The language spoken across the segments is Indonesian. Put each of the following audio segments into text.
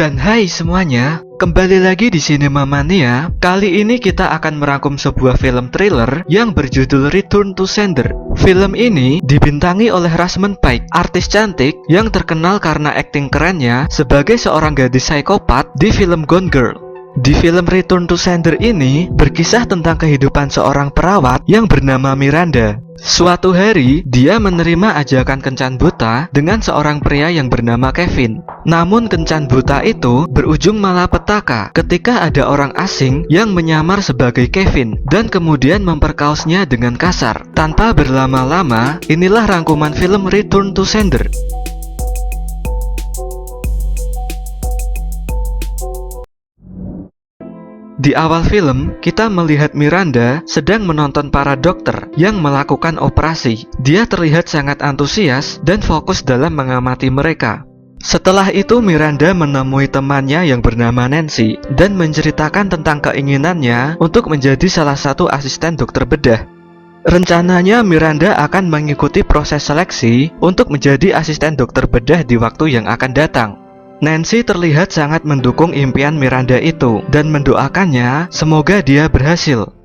Dan hai semuanya, kembali lagi di Cinema Mania. Kali ini kita akan merangkum sebuah film thriller yang berjudul Return to Sender. Film ini dibintangi oleh Rosamund Pike, artis cantik yang terkenal karena akting kerennya sebagai seorang gadis psikopat di film Gone Girl. Di film Return to Sender ini berkisah tentang kehidupan seorang perawat yang bernama Miranda. Suatu hari, dia menerima ajakan kencan buta dengan seorang pria yang bernama Kevin. Namun kencan buta itu berujung malapetaka ketika ada orang asing yang menyamar sebagai Kevin dan kemudian memperkaosnya dengan kasar. Tanpa berlama-lama, inilah rangkuman film Return to Sender. Di awal film, kita melihat Miranda sedang menonton para dokter yang melakukan operasi. Dia terlihat sangat antusias dan fokus dalam mengamati mereka. Setelah itu Miranda menemui temannya yang bernama Nancy dan menceritakan tentang keinginannya untuk menjadi salah satu asisten dokter bedah. Rencananya Miranda akan mengikuti proses seleksi untuk menjadi asisten dokter bedah di waktu yang akan datang. Nancy terlihat sangat mendukung impian Miranda itu dan mendoakannya semoga dia berhasil.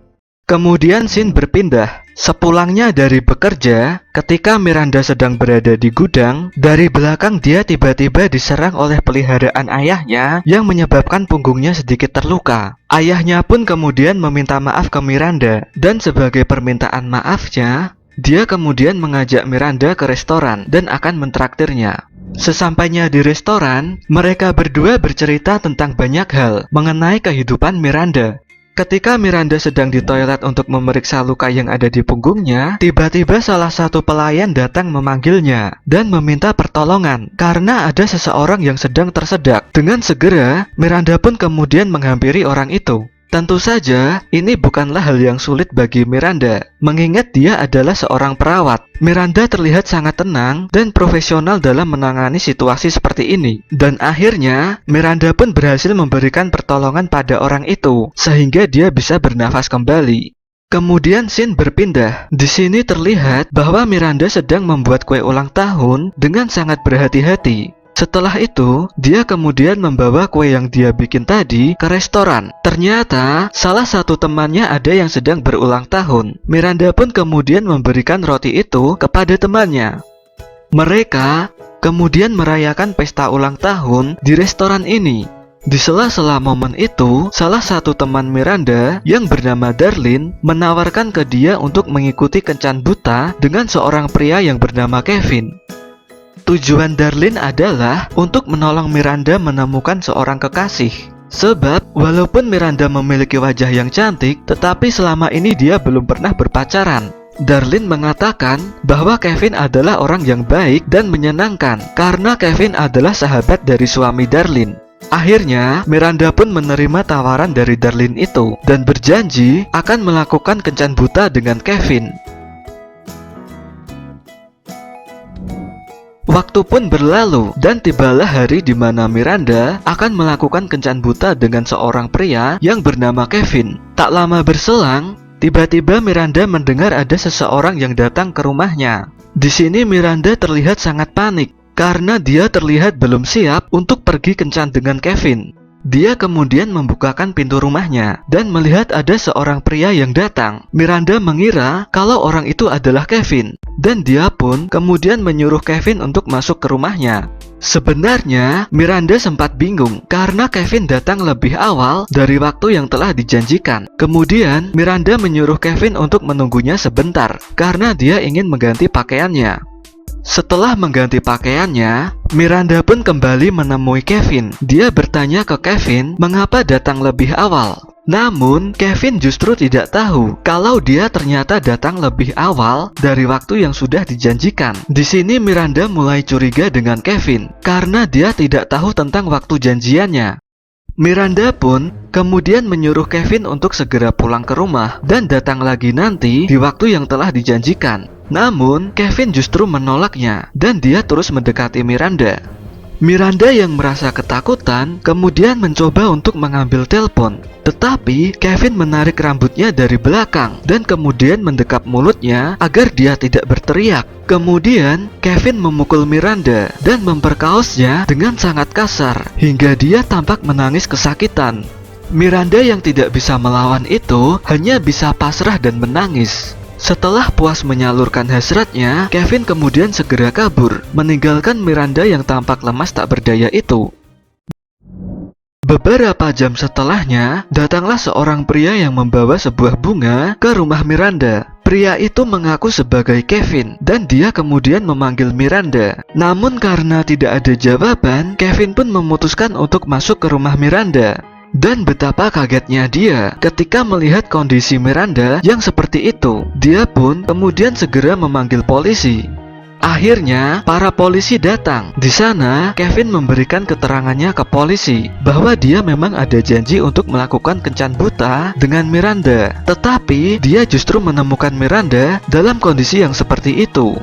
Kemudian scene berpindah. Sepulangnya dari bekerja, ketika Miranda sedang berada di gudang, dari belakang dia tiba-tiba diserang oleh peliharaan ayahnya yang menyebabkan punggungnya sedikit terluka. Ayahnya pun kemudian meminta maaf ke Miranda, dan sebagai permintaan maafnya, dia kemudian mengajak Miranda ke restoran dan akan mentraktirnya. Sesampainya di restoran, mereka berdua bercerita tentang banyak hal mengenai kehidupan Miranda. Ketika Miranda sedang di toilet untuk memeriksa luka yang ada di punggungnya, tiba-tiba salah satu pelayan datang memanggilnya dan meminta pertolongan karena ada seseorang yang sedang tersedak. Dengan segera, Miranda pun kemudian menghampiri orang itu. Tentu saja, ini bukanlah hal yang sulit bagi Miranda, mengingat dia adalah seorang perawat. Miranda terlihat sangat tenang dan profesional dalam menangani situasi seperti ini. Dan akhirnya, Miranda pun berhasil memberikan pertolongan pada orang itu, sehingga dia bisa bernafas kembali. Kemudian scene berpindah. Di sini terlihat bahwa Miranda sedang membuat kue ulang tahun dengan sangat berhati-hati. Setelah itu, dia kemudian membawa kue yang dia bikin tadi ke restoran. Ternyata, salah satu temannya ada yang sedang berulang tahun. Miranda pun kemudian memberikan roti itu kepada temannya. Mereka kemudian merayakan pesta ulang tahun di restoran ini. Di sela-sela momen itu, salah satu teman Miranda yang bernama Darlene menawarkan ke dia untuk mengikuti kencan buta dengan seorang pria yang bernama Kevin. Tujuan Darlene adalah untuk menolong Miranda menemukan seorang kekasih. Sebab, walaupun Miranda memiliki wajah yang cantik, tetapi selama ini dia belum pernah berpacaran. Darlene mengatakan bahwa Kevin adalah orang yang baik dan menyenangkan, karena Kevin adalah sahabat dari suami Darlene. Akhirnya, Miranda pun menerima tawaran dari Darlene itu, dan berjanji akan melakukan kencan buta dengan Kevin. Waktu pun berlalu dan tibalah hari di mana Miranda akan melakukan kencan buta dengan seorang pria yang bernama Kevin. Tak lama berselang, tiba-tiba Miranda mendengar ada seseorang yang datang ke rumahnya. Di sini Miranda terlihat sangat panik karena dia terlihat belum siap untuk pergi kencan dengan Kevin. Dia kemudian membukakan pintu rumahnya dan melihat ada seorang pria yang datang. Miranda mengira kalau orang itu adalah Kevin, dan dia pun kemudian menyuruh Kevin untuk masuk ke rumahnya. Sebenarnya, Miranda sempat bingung karena Kevin datang lebih awal dari waktu yang telah dijanjikan. Kemudian, Miranda menyuruh Kevin untuk menunggunya sebentar karena dia ingin mengganti pakaiannya. Setelah mengganti pakaiannya, Miranda pun kembali menemui Kevin. Dia bertanya ke Kevin mengapa datang lebih awal. Namun, Kevin justru tidak tahu kalau dia ternyata datang lebih awal dari waktu yang sudah dijanjikan. Di sini Miranda mulai curiga dengan Kevin karena dia tidak tahu tentang waktu janjiannya. Miranda pun kemudian menyuruh Kevin untuk segera pulang ke rumah dan datang lagi nanti di waktu yang telah dijanjikan. Namun, Kevin justru menolaknya dan dia terus mendekati Miranda. Miranda yang merasa ketakutan kemudian mencoba untuk mengambil telepon. Tetapi Kevin menarik rambutnya dari belakang dan kemudian mendekap mulutnya agar dia tidak berteriak. Kemudian Kevin memukul Miranda dan memperkaosnya dengan sangat kasar hingga dia tampak menangis kesakitan. Miranda yang tidak bisa melawan itu hanya bisa pasrah dan menangis. Setelah puas menyalurkan hasratnya, Kevin kemudian segera kabur, meninggalkan Miranda yang tampak lemas tak berdaya itu. Beberapa jam setelahnya, datanglah seorang pria yang membawa sebuah bunga ke rumah Miranda. Pria itu mengaku sebagai Kevin, dan dia kemudian memanggil Miranda. Namun karena tidak ada jawaban, Kevin pun memutuskan untuk masuk ke rumah Miranda. Dan betapa kagetnya dia ketika melihat kondisi Miranda yang seperti itu. Dia pun kemudian segera memanggil polisi. Akhirnya, para polisi datang. Di sana, Kevin memberikan keterangannya ke polisi bahwa dia memang ada janji untuk melakukan kencan buta dengan Miranda. Tetapi, dia justru menemukan Miranda dalam kondisi yang seperti itu.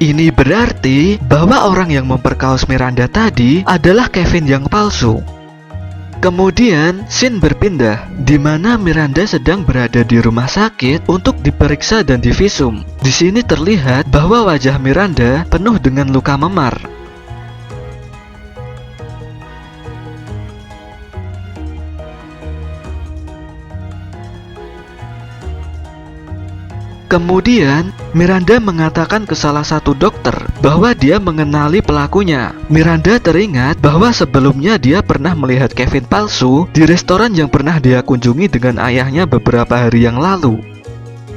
Ini berarti bahwa orang yang memperkaos Miranda tadi adalah Kevin yang palsu. Kemudian, scene berpindah, di mana Miranda sedang berada di rumah sakit untuk diperiksa dan divisum. Di sini terlihat bahwa wajah Miranda penuh dengan luka memar. Kemudian, Miranda mengatakan ke salah satu dokter bahwa dia mengenali pelakunya. Miranda teringat bahwa sebelumnya dia pernah melihat Kevin palsu di restoran yang pernah dia kunjungi dengan ayahnya beberapa hari yang lalu.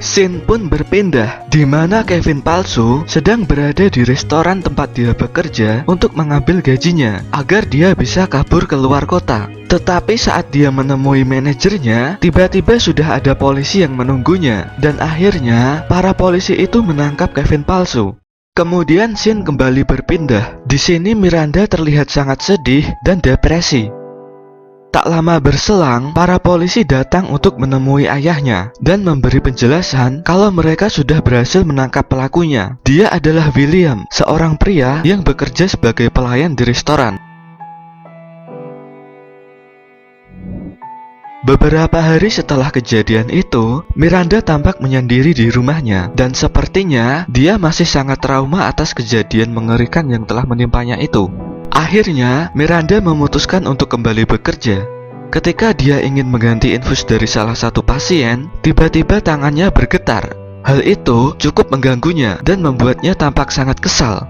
Scene pun berpindah, di mana Kevin palsu sedang berada di restoran tempat dia bekerja untuk mengambil gajinya agar dia bisa kabur ke luar kota. Tetapi saat dia menemui manajernya, tiba-tiba sudah ada polisi yang menunggunya, dan akhirnya para polisi itu menangkap Kevin palsu. Kemudian scene kembali berpindah. Di sini Miranda terlihat sangat sedih dan depresi. Tak lama berselang, para polisi datang untuk menemui ayahnya dan memberi penjelasan kalau mereka sudah berhasil menangkap pelakunya. Dia adalah William, seorang pria yang bekerja sebagai pelayan di restoran. Beberapa hari setelah kejadian itu, Miranda tampak menyendiri di rumahnya dan sepertinya dia masih sangat trauma atas kejadian mengerikan yang telah menimpanya itu. Akhirnya, Miranda memutuskan untuk kembali bekerja. Ketika dia ingin mengganti infus dari salah satu pasien, tiba-tiba tangannya bergetar. Hal itu cukup mengganggunya dan membuatnya tampak sangat kesal.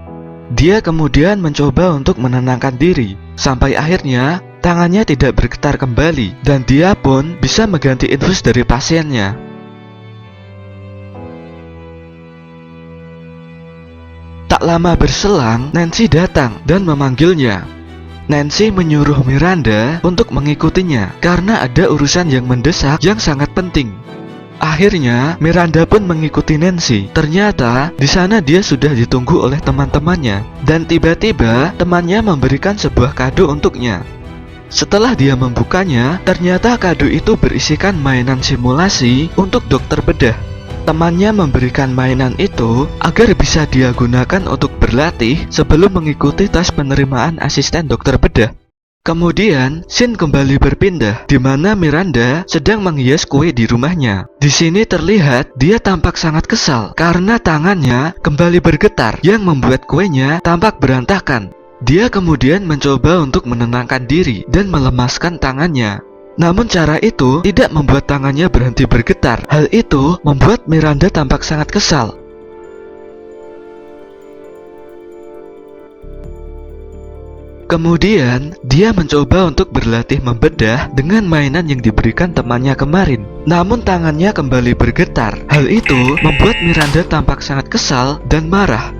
Dia kemudian mencoba untuk menenangkan diri, sampai akhirnya tangannya tidak bergetar kembali dan dia pun bisa mengganti infus dari pasiennya. Tak lama berselang, Nancy datang dan memanggilnya. Nancy menyuruh Miranda untuk mengikutinya karena ada urusan yang mendesak yang sangat penting. Akhirnya, Miranda pun mengikuti Nancy. Ternyata, di sana dia sudah ditunggu oleh teman-temannya dan tiba-tiba temannya memberikan sebuah kado untuknya. Setelah dia membukanya, ternyata kado itu berisikan mainan simulasi untuk dokter bedah. Temannya memberikan mainan itu agar bisa dia gunakan untuk berlatih sebelum mengikuti tes penerimaan asisten dokter bedah. Kemudian, scene kembali berpindah, di mana Miranda sedang menghias kue di rumahnya. Di sini terlihat dia tampak sangat kesal karena tangannya kembali bergetar yang membuat kuenya tampak berantakan. Dia kemudian mencoba untuk menenangkan diri dan melemaskan tangannya. Namun cara itu tidak membuat tangannya berhenti bergetar. Hal itu membuat Miranda tampak sangat kesal. Kemudian, dia mencoba untuk berlatih membedah dengan mainan yang diberikan temannya kemarin. Namun tangannya kembali bergetar. Hal itu membuat Miranda tampak sangat kesal dan marah.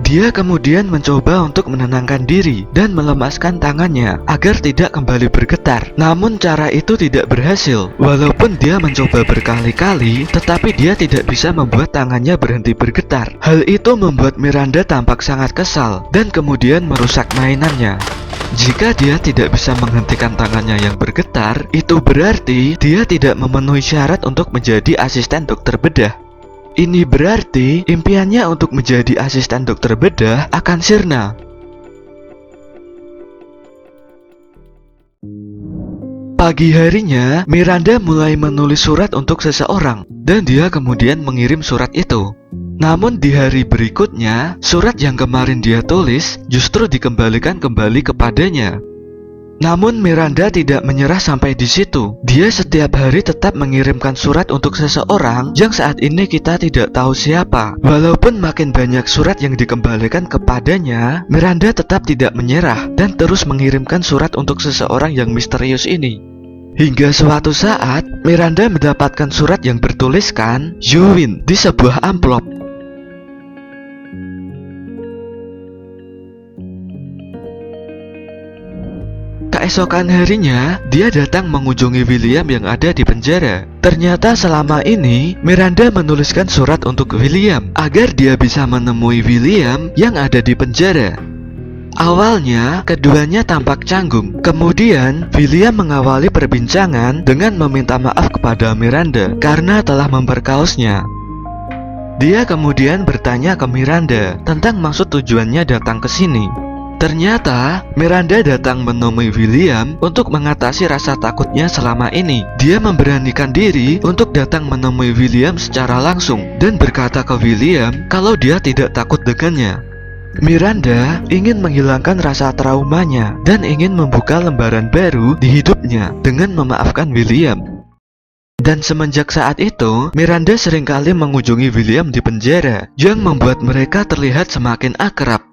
Dia kemudian mencoba untuk menenangkan diri dan melemaskan tangannya agar tidak kembali bergetar. Namun cara itu tidak berhasil. Walaupun dia mencoba berkali-kali, tetapi dia tidak bisa membuat tangannya berhenti bergetar. Hal itu membuat Miranda tampak sangat kesal dan kemudian merusak mainannya. Jika dia tidak bisa menghentikan tangannya yang bergetar, itu berarti dia tidak memenuhi syarat untuk menjadi asisten dokter bedah. Ini berarti impiannya untuk menjadi asisten dokter bedah akan sirna. Pagi harinya, Miranda mulai menulis surat untuk seseorang, dan dia kemudian mengirim surat itu. Namun di hari berikutnya, surat yang kemarin dia tulis justru dikembalikan kembali kepadanya. Namun Miranda tidak menyerah sampai di situ. Dia setiap hari tetap mengirimkan surat untuk seseorang yang saat ini kita tidak tahu siapa. Walaupun makin banyak surat yang dikembalikan kepadanya, Miranda tetap tidak menyerah dan terus mengirimkan surat untuk seseorang yang misterius ini. Hingga suatu saat, Miranda mendapatkan surat yang bertuliskan "You win" di sebuah amplop. Keesokan harinya, dia datang mengunjungi William yang ada di penjara. Ternyata selama ini, Miranda menuliskan surat untuk William agar dia bisa menemui William yang ada di penjara. Awalnya, keduanya tampak canggung. Kemudian, William mengawali perbincangan dengan meminta maaf kepada Miranda karena telah memperkaosnya. Dia kemudian bertanya ke Miranda tentang maksud tujuannya datang ke sini. Ternyata, Miranda datang menemui William untuk mengatasi rasa takutnya selama ini. Dia memberanikan diri untuk datang menemui William secara langsung dan berkata ke William kalau dia tidak takut dengannya. Miranda ingin menghilangkan rasa traumanya dan ingin membuka lembaran baru di hidupnya dengan memaafkan William. Dan semenjak saat itu, Miranda seringkali mengunjungi William di penjara yang membuat mereka terlihat semakin akrab.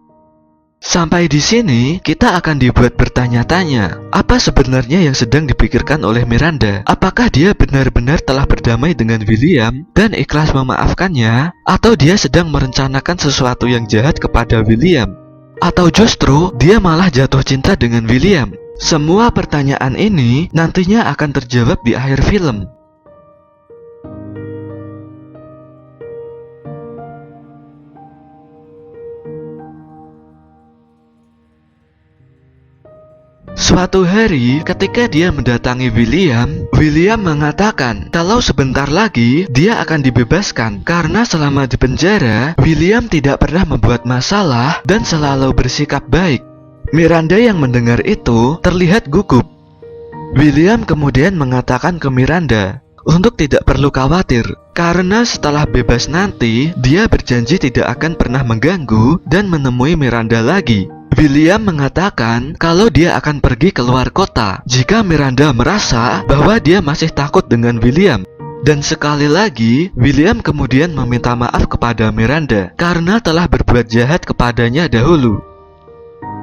Sampai di sini, kita akan dibuat bertanya-tanya, apa sebenarnya yang sedang dipikirkan oleh Miranda? Apakah dia benar-benar telah berdamai dengan William dan ikhlas memaafkannya? Atau dia sedang merencanakan sesuatu yang jahat kepada William? Atau justru dia malah jatuh cinta dengan William? Semua pertanyaan ini nantinya akan terjawab di akhir film. Suatu hari, ketika dia mendatangi William, William mengatakan kalau sebentar lagi dia akan dibebaskan karena selama di penjara, William tidak pernah membuat masalah dan selalu bersikap baik. Miranda yang mendengar itu terlihat gugup. William kemudian mengatakan ke Miranda untuk tidak perlu khawatir, karena setelah bebas nanti, dia berjanji tidak akan pernah mengganggu dan menemui Miranda lagi. William mengatakan kalau dia akan pergi ke luar kota jika Miranda merasa bahwa dia masih takut dengan William. Dan sekali lagi, William kemudian meminta maaf kepada Miranda karena telah berbuat jahat kepadanya dahulu.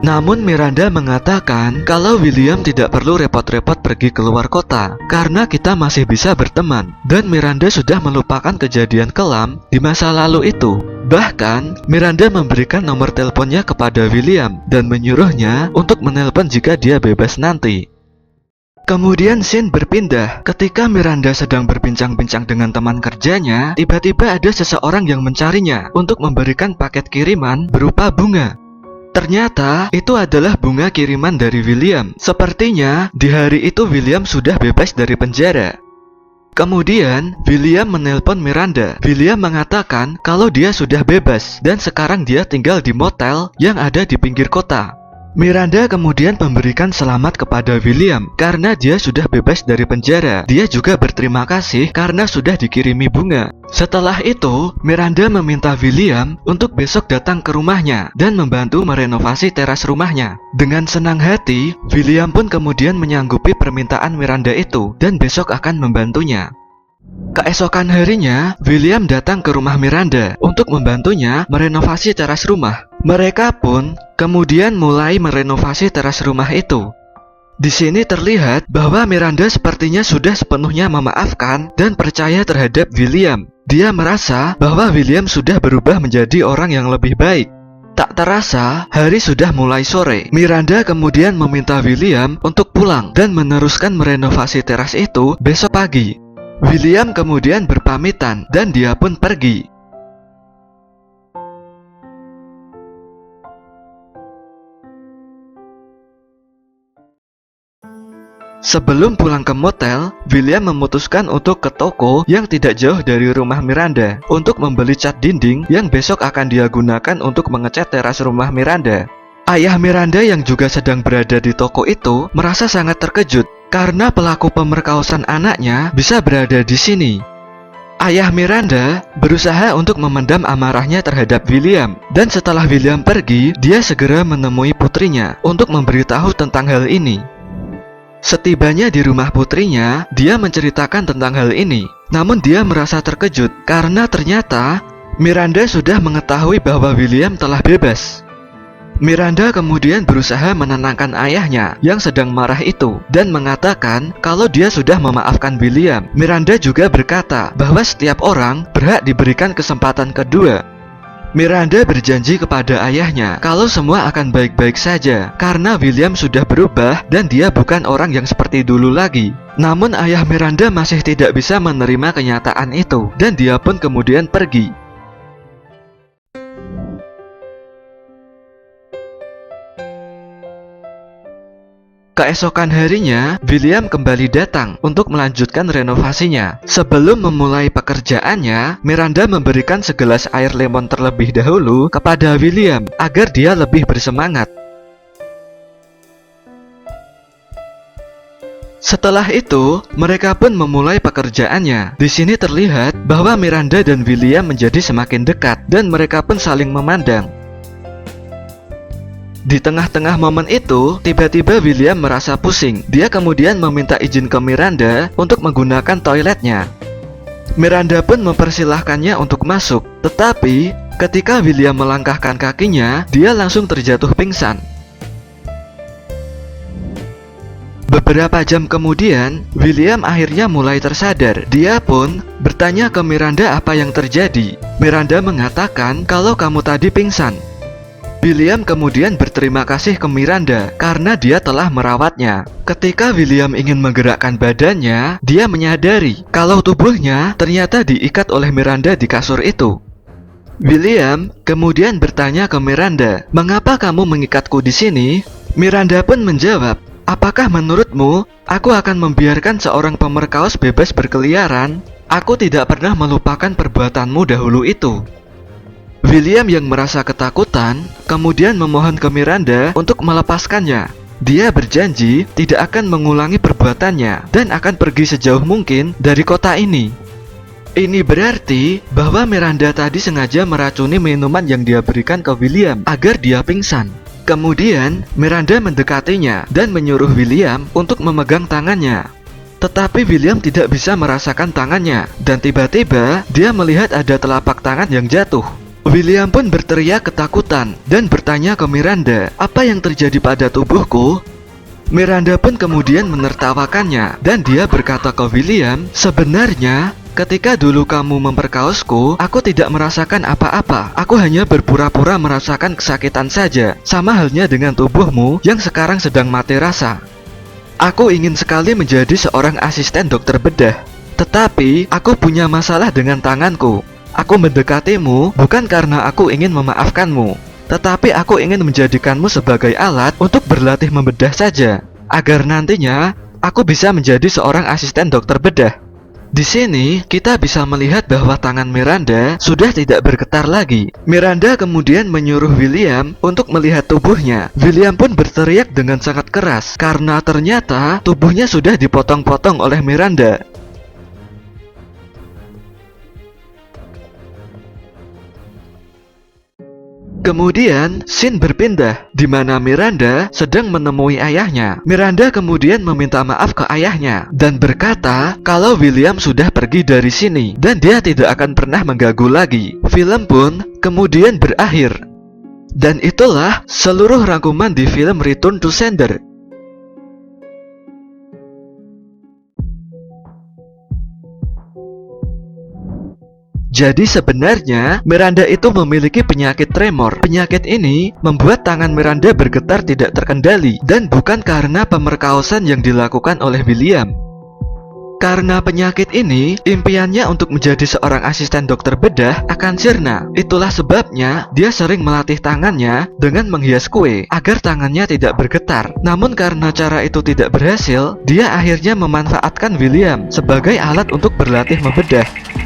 Namun Miranda mengatakan kalau William tidak perlu repot-repot pergi ke luar kota karena kita masih bisa berteman, dan Miranda sudah melupakan kejadian kelam di masa lalu itu. Bahkan, Miranda memberikan nomor teleponnya kepada William dan menyuruhnya untuk menelpon jika dia bebas nanti. Kemudian scene berpindah. Ketika Miranda sedang berbincang-bincang dengan teman kerjanya, tiba-tiba ada seseorang yang mencarinya untuk memberikan paket kiriman berupa bunga. Ternyata itu adalah bunga kiriman dari William. Sepertinya di hari itu William sudah bebas dari penjara. Kemudian, William menelpon Miranda. William mengatakan kalau dia sudah bebas dan sekarang dia tinggal di motel yang ada di pinggir kota. Miranda kemudian memberikan selamat kepada William karena dia sudah bebas dari penjara. Dia juga berterima kasih karena sudah dikirimi bunga. Setelah itu, Miranda meminta William untuk besok datang ke rumahnya dan membantu merenovasi teras rumahnya. Dengan senang hati, William pun kemudian menyanggupi permintaan Miranda itu dan besok akan membantunya. Keesokan harinya, William datang ke rumah Miranda untuk membantunya merenovasi teras rumah. Mereka pun kemudian mulai merenovasi teras rumah itu. Di sini terlihat bahwa Miranda sepertinya sudah sepenuhnya memaafkan dan percaya terhadap William. Dia merasa bahwa William sudah berubah menjadi orang yang lebih baik. Tak terasa, hari sudah mulai sore. Miranda kemudian meminta William untuk pulang dan meneruskan merenovasi teras itu besok pagi. William kemudian berpamitan dan dia pun pergi. Sebelum pulang ke motel, William memutuskan untuk ke toko yang tidak jauh dari rumah Miranda untuk membeli cat dinding yang besok akan dia gunakan untuk mengecat teras rumah Miranda. Ayah Miranda yang juga sedang berada di toko itu merasa sangat terkejut karena pelaku pemerkosaan anaknya bisa berada di sini. Ayah Miranda berusaha untuk memendam amarahnya terhadap William, dan setelah William pergi, dia segera menemui putrinya untuk memberitahu tentang hal ini. Setibanya di rumah putrinya, dia menceritakan tentang hal ini. Namun dia merasa terkejut karena ternyata Miranda sudah mengetahui bahwa William telah bebas. Miranda kemudian berusaha menenangkan ayahnya yang sedang marah itu dan mengatakan kalau dia sudah memaafkan William. Miranda juga berkata bahwa setiap orang berhak diberikan kesempatan kedua. Miranda berjanji kepada ayahnya kalau semua akan baik-baik saja karena William sudah berubah dan dia bukan orang yang seperti dulu lagi. Namun ayah Miranda masih tidak bisa menerima kenyataan itu dan dia pun kemudian pergi. Keesokan harinya, William kembali datang untuk melanjutkan renovasinya. Sebelum memulai pekerjaannya, Miranda memberikan segelas air lemon terlebih dahulu kepada William agar dia lebih bersemangat. Setelah itu, mereka pun memulai pekerjaannya. Di sini terlihat bahwa Miranda dan William menjadi semakin dekat dan mereka pun saling memandang. Di tengah-tengah momen itu, tiba-tiba William merasa pusing. Dia kemudian meminta izin ke Miranda untuk menggunakan toiletnya. Miranda pun mempersilahkannya untuk masuk. Tetapi, ketika William melangkahkan kakinya, dia langsung terjatuh pingsan. Beberapa jam kemudian, William akhirnya mulai tersadar. Dia pun bertanya ke Miranda apa yang terjadi. Miranda mengatakan kalau kamu tadi pingsan. William kemudian berterima kasih ke Miranda karena dia telah merawatnya. Ketika William ingin menggerakkan badannya, dia menyadari kalau tubuhnya ternyata diikat oleh Miranda di kasur itu. William kemudian bertanya ke Miranda, "Mengapa kamu mengikatku di sini?" Miranda pun menjawab, "Apakah menurutmu aku akan membiarkan seorang pemerkaos bebas berkeliaran? Aku tidak pernah melupakan perbuatanmu dahulu itu." William yang merasa ketakutan kemudian memohon ke Miranda untuk melepaskannya. Dia berjanji tidak akan mengulangi perbuatannya dan akan pergi sejauh mungkin dari kota ini. Ini berarti bahwa Miranda tadi sengaja meracuni minuman yang dia berikan ke William agar dia pingsan. Kemudian Miranda mendekatinya dan menyuruh William untuk memegang tangannya. Tetapi William tidak bisa merasakan tangannya dan tiba-tiba dia melihat ada telapak tangan yang jatuh. William pun berteriak ketakutan dan bertanya ke Miranda, "Apa yang terjadi pada tubuhku?" Miranda pun kemudian menertawakannya dan dia berkata ke William, "Sebenarnya ketika dulu kamu memperkaosku, aku tidak merasakan apa-apa. Aku hanya berpura-pura merasakan kesakitan saja, sama halnya dengan tubuhmu yang sekarang sedang mati rasa. Aku ingin sekali menjadi seorang asisten dokter bedah, tetapi aku punya masalah dengan tanganku. Aku mendekatimu bukan karena aku ingin memaafkanmu, tetapi aku ingin menjadikanmu sebagai alat untuk berlatih membedah saja, agar nantinya aku bisa menjadi seorang asisten dokter bedah." Di sini kita bisa melihat bahwa tangan Miranda sudah tidak bergetar lagi. Miranda kemudian menyuruh William untuk melihat tubuhnya. William pun berteriak dengan sangat keras karena ternyata tubuhnya sudah dipotong-potong oleh Miranda. Kemudian, scene berpindah di mana Miranda sedang menemui ayahnya. Miranda kemudian meminta maaf ke ayahnya dan berkata kalau William sudah pergi dari sini dan dia tidak akan pernah mengganggu lagi. Film pun kemudian berakhir. Dan itulah seluruh rangkuman di film Return to Sender. Jadi sebenarnya Miranda itu memiliki penyakit tremor. Penyakit ini membuat tangan Miranda bergetar tidak terkendali dan bukan karena pemerkosaan yang dilakukan oleh William. Karena penyakit ini, impiannya untuk menjadi seorang asisten dokter bedah akan sirna. Itulah sebabnya dia sering melatih tangannya dengan menghias kue agar tangannya tidak bergetar. Namun karena cara itu tidak berhasil, dia akhirnya memanfaatkan William sebagai alat untuk berlatih membedah.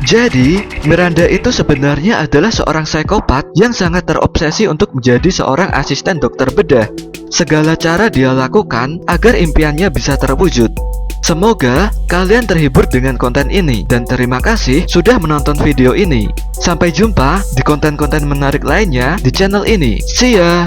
Jadi, Miranda itu sebenarnya adalah seorang psikopat yang sangat terobsesi untuk menjadi seorang asisten dokter bedah. Segala cara dia lakukan agar impiannya bisa terwujud. Semoga kalian terhibur dengan konten ini dan terima kasih sudah menonton video ini. Sampai jumpa di konten-konten menarik lainnya di channel ini. See ya!